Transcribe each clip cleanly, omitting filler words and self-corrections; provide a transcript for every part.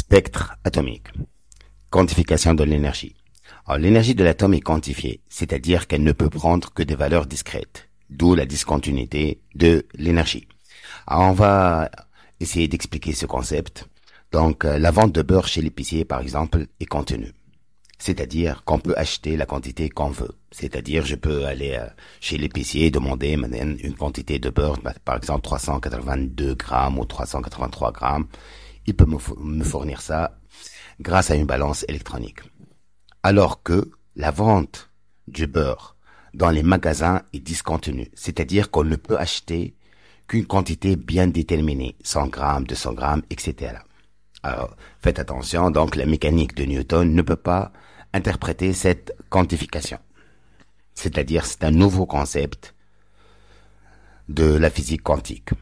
Spectre atomique. Quantification de l'énergie. Alors, l'énergie de l'atome est quantifiée, c'est-à-dire qu'elle ne peut prendre que des valeurs discrètes, d'où la discontinuité de l'énergie. Alors, on va essayer d'expliquer ce concept. Donc, la vente de beurre chez l'épicier, par exemple, est contenue. C'est-à-dire qu'on peut acheter la quantité qu'on veut. C'est-à-dire, je peux aller chez l'épicier et demander une quantité de beurre, par exemple 382 grammes ou 383 grammes. Il peut me fournir ça grâce à une balance électronique. Alors que la vente du beurre dans les magasins est discontinue. C'est-à-dire qu'on ne peut acheter qu'une quantité bien déterminée, 100 grammes, 200 grammes, etc. Alors, faites attention, donc la mécanique de Newton ne peut pas interpréter cette quantification. C'est-à-dire, c'est un nouveau concept de la physique quantique.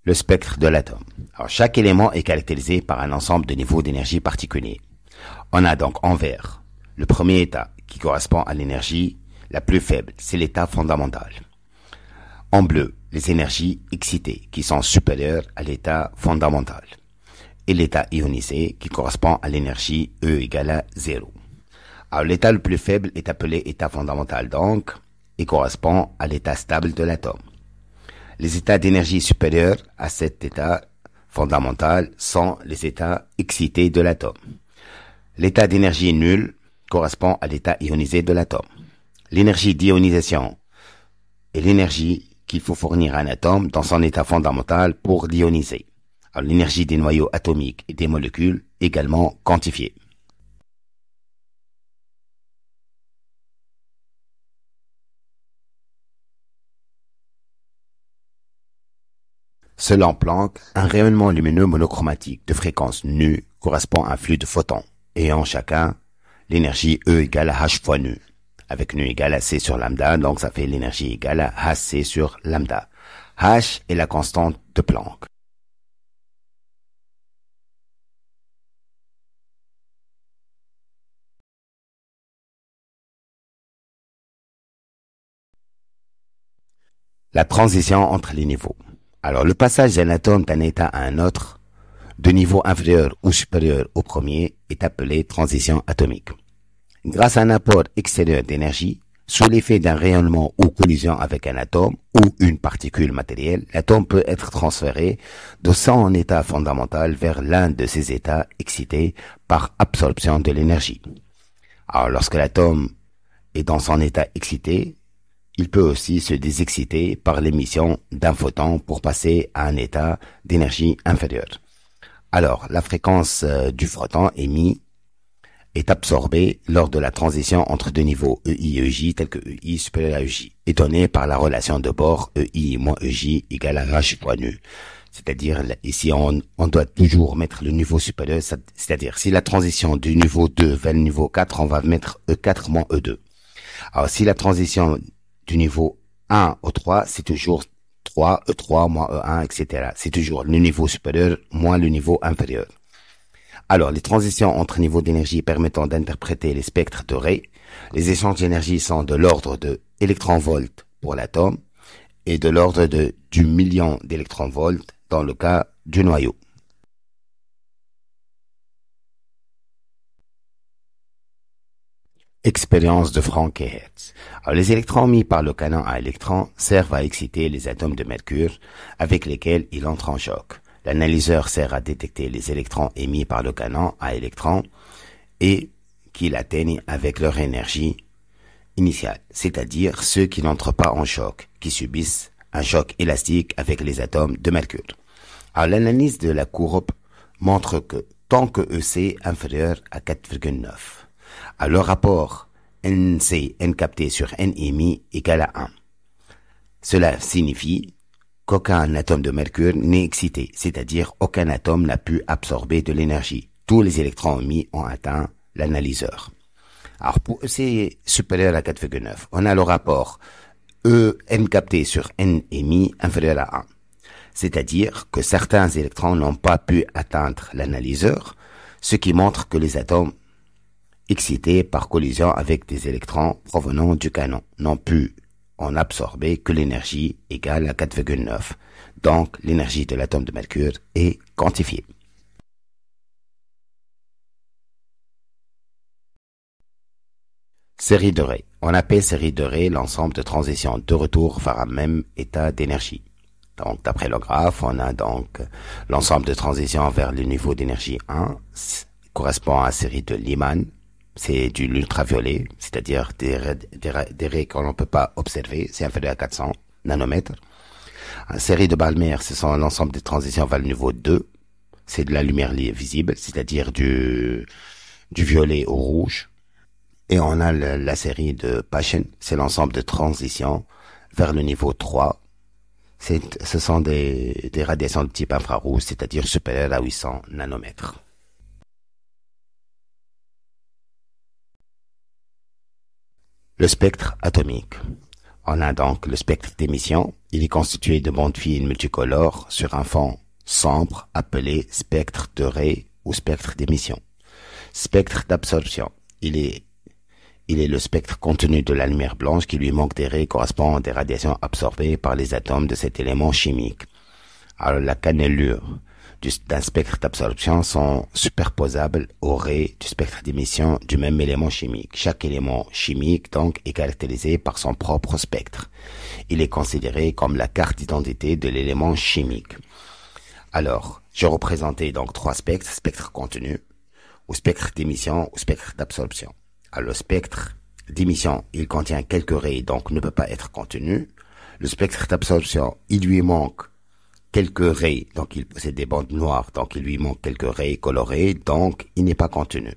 Le spectre de l'atome. Alors, chaque élément est caractérisé par un ensemble de niveaux d'énergie particuliers. On a donc en vert le premier état qui correspond à l'énergie la plus faible, c'est l'état fondamental. En bleu, les énergies excitées qui sont supérieures à l'état fondamental. Et l'état ionisé qui correspond à l'énergie E égale à 0. Alors l'état le plus faible est appelé état fondamental donc et correspond à l'état stable de l'atome. Les états d'énergie supérieurs à cet état fondamental sont les états excités de l'atome. L'état d'énergie nul correspond à l'état ionisé de l'atome. L'énergie d'ionisation est l'énergie qu'il faut fournir à un atome dans son état fondamental pour l'ioniser. Alors l'énergie des noyaux atomiques et des molécules également quantifiée. Selon Planck, un rayonnement lumineux monochromatique de fréquence nu correspond à un flux de photons, ayant chacun l'énergie E égale à H fois nu, avec nu égale à C sur lambda, donc ça fait l'énergie égale à HC sur lambda. H est la constante de Planck. La transition entre les niveaux. Alors, le passage d'un atome d'un état à un autre, de niveau inférieur ou supérieur au premier, est appelé transition atomique. Grâce à un apport extérieur d'énergie, sous l'effet d'un rayonnement ou collision avec un atome ou une particule matérielle, l'atome peut être transféré de son état fondamental vers l'un de ses états excités par absorption de l'énergie. Alors, lorsque l'atome est dans son état excité, il peut aussi se désexciter par l'émission d'un photon pour passer à un état d'énergie inférieure. Alors, la fréquence du photon émis est absorbée lors de la transition entre deux niveaux EI et EJ tels que EI supérieur à EJ, est donnée par la relation de bord EI moins EJ égale à H fois nu. C'est-à-dire, ici, on doit toujours mettre le niveau supérieur, c'est-à-dire, si la transition du niveau 2 vers le niveau 4, on va mettre E4 moins E2. Alors, si la transition du niveau 1 au 3, c'est toujours 3, E3 moins E1, etc. C'est toujours le niveau supérieur moins le niveau inférieur. Alors, les transitions entre niveaux d'énergie permettant d'interpréter les spectres de Ray, les échanges d'énergie sont de l'ordre de électronvolts pour l'atome et de l'ordre du million d'électronvolts dans le cas du noyau. Expérience de Frank et Hertz. Alors, les électrons mis par le canon à électrons servent à exciter les atomes de mercure avec lesquels il entre en choc. L'analyseur sert à détecter les électrons émis par le canon à électrons et qu'ils atteignent avec leur énergie initiale, c'est-à-dire ceux qui n'entrent pas en choc, qui subissent un choc élastique avec les atomes de mercure. Alors, l'analyse de la courbe montre que tant que EC est inférieur à 4,9, alors le rapport NC, N capté sur N émis égale à 1. Cela signifie qu'aucun atome de mercure n'est excité, c'est-à-dire aucun atome n'a pu absorber de l'énergie. Tous les électrons émis ont atteint l'analyseur. Alors pour EC supérieur à 4,9, on a le rapport E N capté sur N émis inférieur à 1. C'est-à-dire que certains électrons n'ont pas pu atteindre l'analyseur, ce qui montre que les atomes excités par collision avec des électrons provenant du canon n'ont pu ont absorbé que l'énergie égale à 4,9. Donc, l'énergie de l'atome de mercure est quantifiée. Série de raies. On appelle série de raies l'ensemble de transitions de retour vers un même état d'énergie. Donc, d'après le graphe, on a donc l'ensemble de transitions vers le niveau d'énergie 1, correspond à la série de Lyman. C'est du l'ultraviolet, c'est-à-dire des raies qu'on ne peut pas observer, c'est inférieur à 400 nanomètres. Une série de Balmer, ce sont l'ensemble des transitions vers le niveau 2, c'est de la lumière visible, c'est-à-dire du violet au rouge. Et on a la série de Paschen, c'est l'ensemble de transitions vers le niveau 3. Ce sont des radiations de type infrarouge, c'est-à-dire supérieures à 800 nanomètres. Le spectre atomique. On a donc le spectre d'émission. Il est constitué de bandes fines multicolores sur un fond sombre appelé spectre de raies ou spectre d'émission. Spectre d'absorption. Il est le spectre contenu de la lumière blanche qui lui manque des raies correspond à des radiations absorbées par les atomes de cet élément chimique. Alors la cannelure d'un spectre d'absorption sont superposables aux raies du spectre d'émission du même élément chimique. Chaque élément chimique donc est caractérisé par son propre spectre. Il est considéré comme la carte d'identité de l'élément chimique. Alors, j'ai représenté donc trois spectres, spectre contenu, ou spectre d'émission, ou spectre d'absorption. Alors, le spectre d'émission, il contient quelques raies, donc ne peut pas être contenu. Le spectre d'absorption, il lui manque quelques raies, donc il possède des bandes noires, donc il lui manque quelques raies colorées, donc il n'est pas contenu.